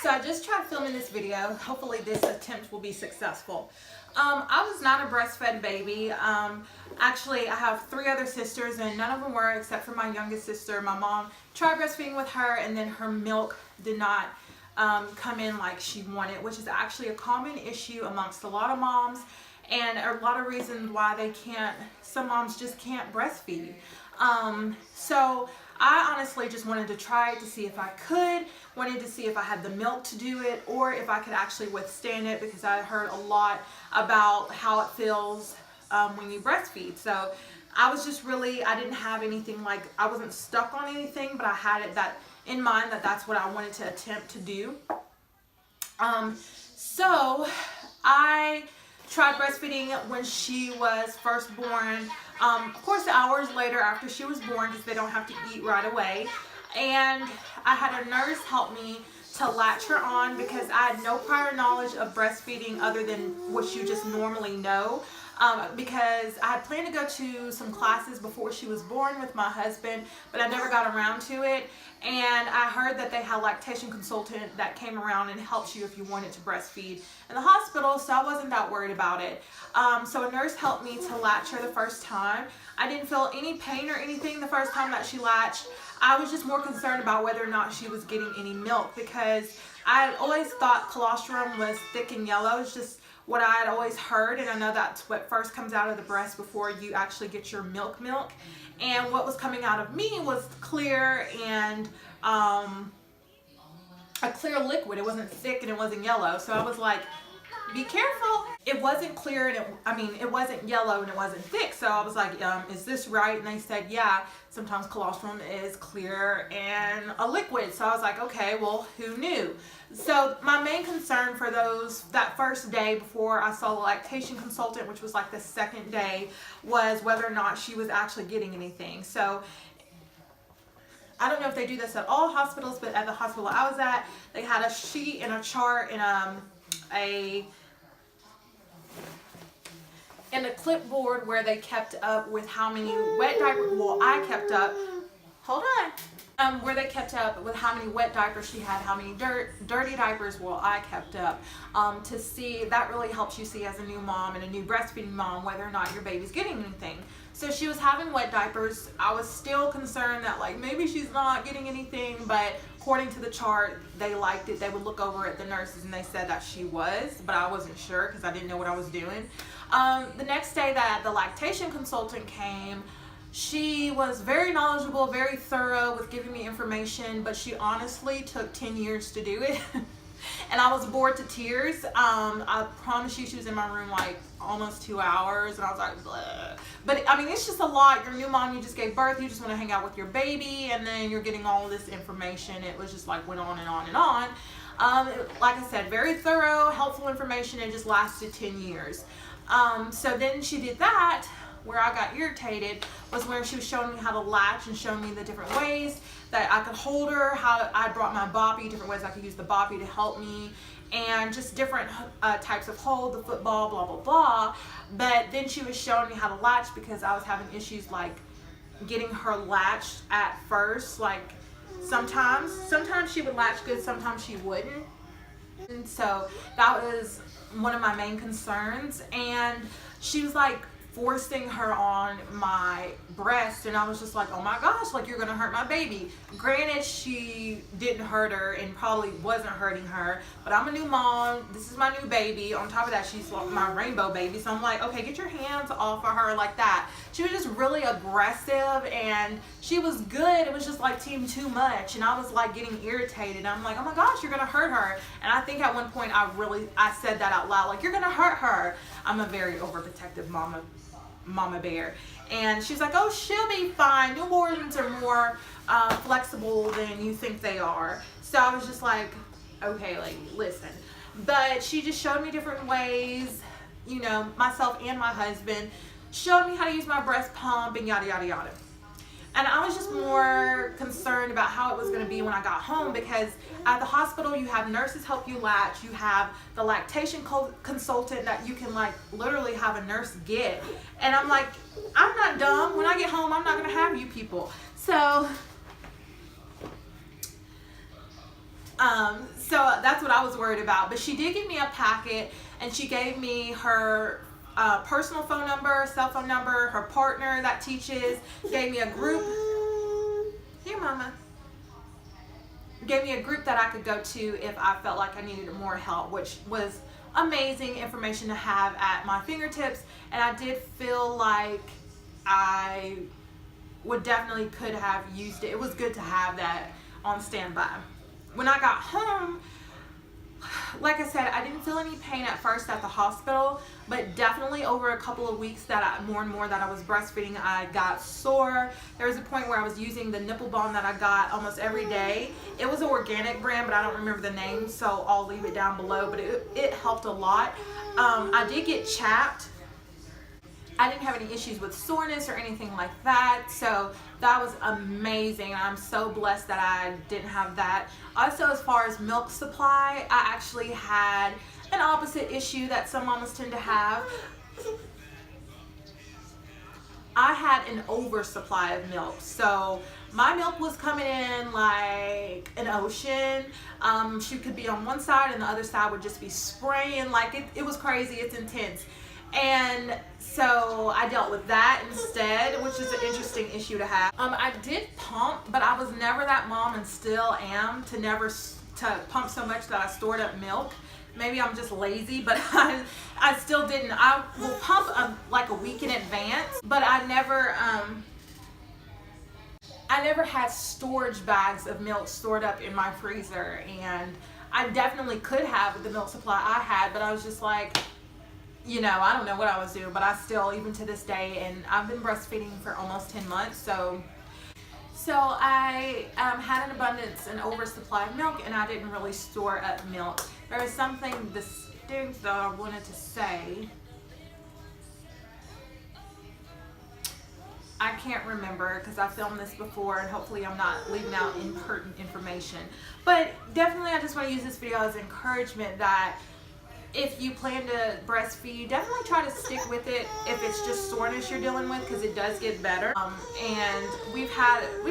So I just tried filming this video. Hopefully this attempt will be successful. I was not a breastfed baby. Actually, I have 3 other sisters and none of them were except for my youngest sister. My mom tried breastfeeding with her and then her milk did not come in like she wanted, which is actually a common issue amongst a lot of moms and a lot of reasons why some moms just can't breastfeed. So I honestly just wanted to try it to see if I wanted to see if I had the milk to do it or if I could actually withstand it, because I heard a lot about how it feels when you breastfeed. So I was just I didn't have anything, like I wasn't stuck on anything, but I had it in mind that that's what I wanted to attempt to do. So I tried breastfeeding when she was first born. Of course, hours later after she was born, because they don't have to eat right away. And I had a nurse help me to latch her on because I had no prior knowledge of breastfeeding other than what you just normally know. Because I had planned to go to some classes before she was born with my husband, but I never got around to it. And I heard that they had a lactation consultant that came around and helped you if you wanted to breastfeed in the hospital, so I wasn't that worried about it. So a nurse helped me to latch her the first time. I didn't feel any pain or anything the first time that she latched. I was just more concerned about whether or not she was getting any milk, because I had always thought colostrum was thick and yellow. It's just what I had always heard, and I know that's what first comes out of the breast before you actually get your milk. And what was coming out of me was clear and a clear liquid. It wasn't thick and it wasn't yellow. So I was like, be careful. It wasn't clear and it wasn't yellow and it wasn't thick. So I was like, is this right? And they said, yeah, sometimes colostrum is clear and a liquid. So I was like, okay, well, who knew? So my main concern for that first day before I saw the lactation consultant, which was like the second day, was whether or not she was actually getting anything. So I don't know if they do this at all hospitals, but at the hospital I was at, they had a sheet and a chart and a clipboard where they kept up with how many wet diapers, well, I kept up, hold on, where they kept up with how many wet diapers she had, how many dirty diapers, well, I kept up, to see. That really helps you see as a new mom and a new breastfeeding mom whether or not your baby's getting anything. So she was having wet diapers. I was still concerned that like maybe she's not getting anything, but according to the chart, they liked it. They would look over at the nurses and they said that she was, but I wasn't sure because I didn't know what I was doing. The next day that the lactation consultant came, she was very knowledgeable, very thorough with giving me information, but she honestly took 10 years to do it. And I was bored to tears. I promise you, she was in my room like almost 2 hours, and I was like, bleh. But I mean, it's just a lot. You're a new mom, you just gave birth, you just want to hang out with your baby, and then you're getting all this information. It was just like went on and on and on. Like I said, very thorough, helpful information. It just lasted 10 years. So then she did that. Where I got irritated was where she was showing me how to latch and showing me the different ways that I could hold her, how I brought my boppy, different ways I could use the boppy to help me, and just different types of hold, the football, blah, blah, blah. But then she was showing me how to latch because I was having issues like getting her latched at first. Like sometimes she would latch good, sometimes she wouldn't. And so that was one of my main concerns. And she was like forcing her on my breast, and I was just like, oh my gosh, like you're gonna hurt my baby. Granted, she didn't hurt her and probably wasn't hurting her, but I'm a new mom, this is my new baby. On top of that, she's like my rainbow baby, so I'm like, okay, get your hands off of her like that. She was just really aggressive and she was good. It was just like team too much, and I was like getting irritated. I'm like, oh my gosh, you're gonna hurt her. And I think at one point I said that out loud, like, you're gonna hurt her. I'm a very overprotective mama bear. And she's like, oh, she'll be fine. Newborns are more flexible than you think they are. So I was just like, okay, like, listen. But she just showed me different ways, you know, myself and my husband showed me how to use my breast pump and yada, yada, yada. And I was just more concerned about how it was going to be when I got home, because at the hospital you have nurses help you latch, you have the lactation consultant that you can like literally have a nurse get. And I'm like, I'm not dumb. When I get home, I'm not going to have you people. So So that's what I was worried about. But she did give me a packet, and she gave me her personal phone number, cell phone number, her partner that teaches, gave me a group. Here, Mama. Gave me a group that I could go to if I felt like I needed more help, which was amazing information to have at my fingertips. And I did feel like I would definitely could have used it. It was good to have that on standby. When I got home, like I said, I didn't feel any pain at first at the hospital, but definitely over a couple of weeks more and more that I was breastfeeding, I got sore. There was a point where I was using the nipple balm that I got almost every day. It was an organic brand, but I don't remember the name, so I'll leave it down below, but it helped a lot. I did get chapped. I didn't have any issues with soreness or anything like that, so that was amazing. I'm so blessed that I didn't have that. Also, as far as milk supply, I actually had an opposite issue that some mamas tend to have. I had an oversupply of milk, so my milk was coming in like an ocean. She could be on one side and the other side would just be spraying. Like it was crazy. It's intense. And so I dealt with that instead, which is an interesting issue to have. I did pump, but I was never that mom, and still am, to pump so much that I stored up milk. Maybe I'm just lazy, but I still didn't. I will pump like a week in advance, but I never had storage bags of milk stored up in my freezer, and I definitely could have with the milk supply I had, but I was just like, you know, I don't know what I was doing, but I still, even to this day, and I've been breastfeeding for almost 10 months, so I had an abundance and oversupply of milk, and I didn't really store up milk. There was something distinct that I wanted to say. I can't remember because I filmed this before, and hopefully I'm not leaving out impertinent information. But definitely I just want to use this video as encouragement that if you plan to breastfeed, definitely try to stick with it if it's just soreness you're dealing with, because it does get better. And we've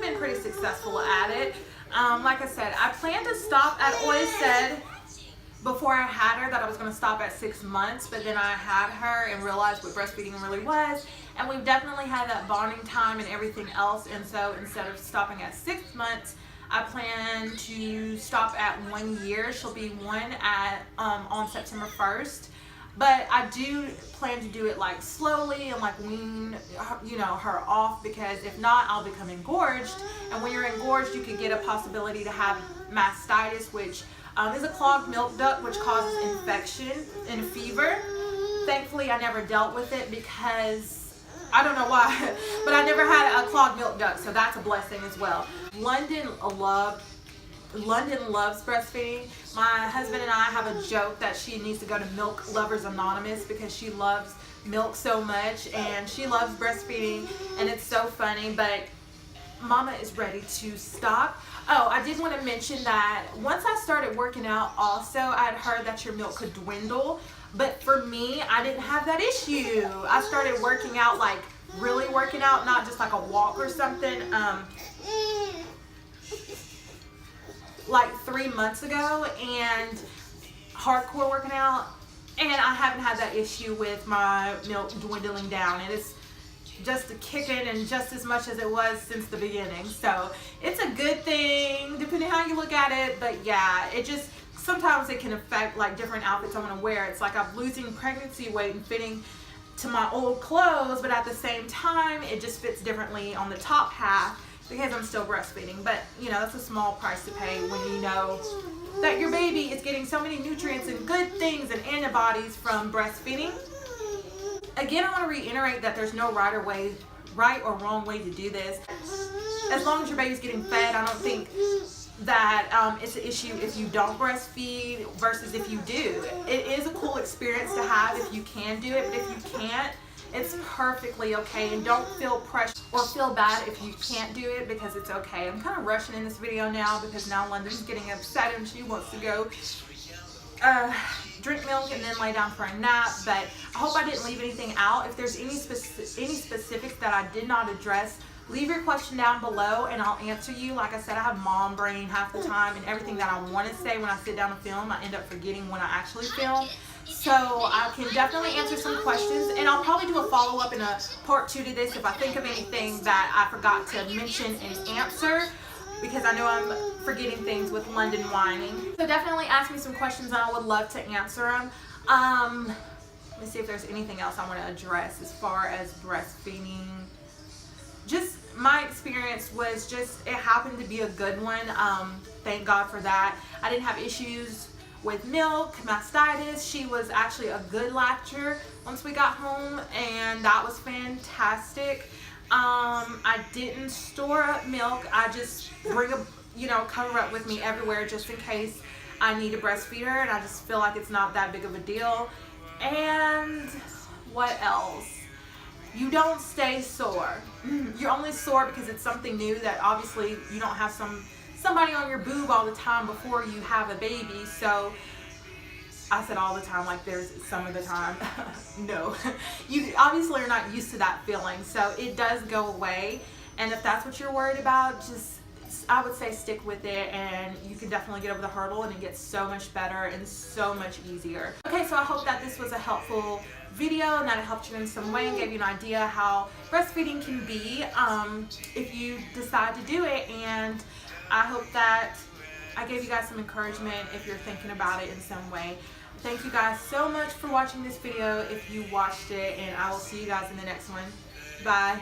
been pretty successful at it. Like I said, I plan to stop. I'd always said before I had her that I was going to stop at 6 months, but then I had her and realized what breastfeeding really was, and we've definitely had that bonding time and everything else. And so instead of stopping at 6 months, I plan to stop at 1 year. She'll be one on September 1st. But I do plan to do it like slowly and like wean, you know, her off, because if not, I'll become engorged. And when you're engorged, you could get a possibility to have mastitis, which is a clogged milk duct, which causes infection and fever. Thankfully, I never dealt with it because I don't know why, but I never had a clogged milk duct, so that's a blessing as well. London loves breastfeeding. My husband and I have a joke that she needs to go to Milk Lovers Anonymous because she loves milk so much, and she loves breastfeeding, and it's so funny. But Mama is ready to stop. Oh, I did want to mention that once I started working out, also I had heard that your milk could dwindle. But for me, I didn't have that issue. I started working out, like really working out, not just like a walk or something, like 3 months ago, and hardcore working out, and I haven't had that issue with my milk dwindling down. It is just kicking and just as much as it was since the beginning. So it's a good thing, depending how you look at it. But yeah, it just, sometimes it can affect like different outfits I want to wear. It's like I'm losing pregnancy weight and fitting to my old clothes, but at the same time, it just fits differently on the top half because I'm still breastfeeding. But you know, that's a small price to pay when you know that your baby is getting so many nutrients and good things and antibodies from breastfeeding. Again, I want to reiterate that there's no right or wrong way to do this. As long as your baby's getting fed, I don't think that it's an issue if you don't breastfeed versus if you do. It is a cool experience to have if you can do it, but if you can't, it's perfectly okay. And don't feel pressure or feel bad if you can't do it, because it's okay. I'm kind of rushing in this video now because now London's getting upset and she wants to go drink milk and then lay down for a nap. But I hope I didn't leave anything out. If there's any specifics that I did not address Leave your question down below and I'll answer you. Like I said, I have mom brain half the time, and everything that I want to say when I sit down to film, I end up forgetting when I actually film. So I can definitely answer some questions, and I'll probably do a follow-up in a part 2 to this if I think of anything that I forgot to mention and answer, because I know I'm forgetting things with London whining. So definitely ask me some questions and I would love to answer them. Let me see if there's anything else I want to address as far as breastfeeding. Just my experience was just, it happened to be a good one. Thank God for that. I didn't have issues with milk, mastitis. She was actually a good latcher once we got home, and that was fantastic. I didn't store up milk. I just bring cover up with me everywhere just in case I need a breastfeeder, and I just feel like it's not that big of a deal. And what else? You don't stay sore. You're only sore because it's something new that obviously you don't have somebody on your boob all the time before you have a baby. So I said all the time, like there's some of the time. No, you obviously are not used to that feeling, so it does go away. And if that's what you're worried about, I would say stick with it, and you can definitely get over the hurdle, and it gets so much better and so much easier. Okay, so I hope that this was a helpful video and that it helped you in some way and gave you an idea how breastfeeding can be if you decide to do it. And I hope that I gave you guys some encouragement if you're thinking about it in some way. Thank you guys so much for watching this video if you watched it, and I will see you guys in the next one. Bye.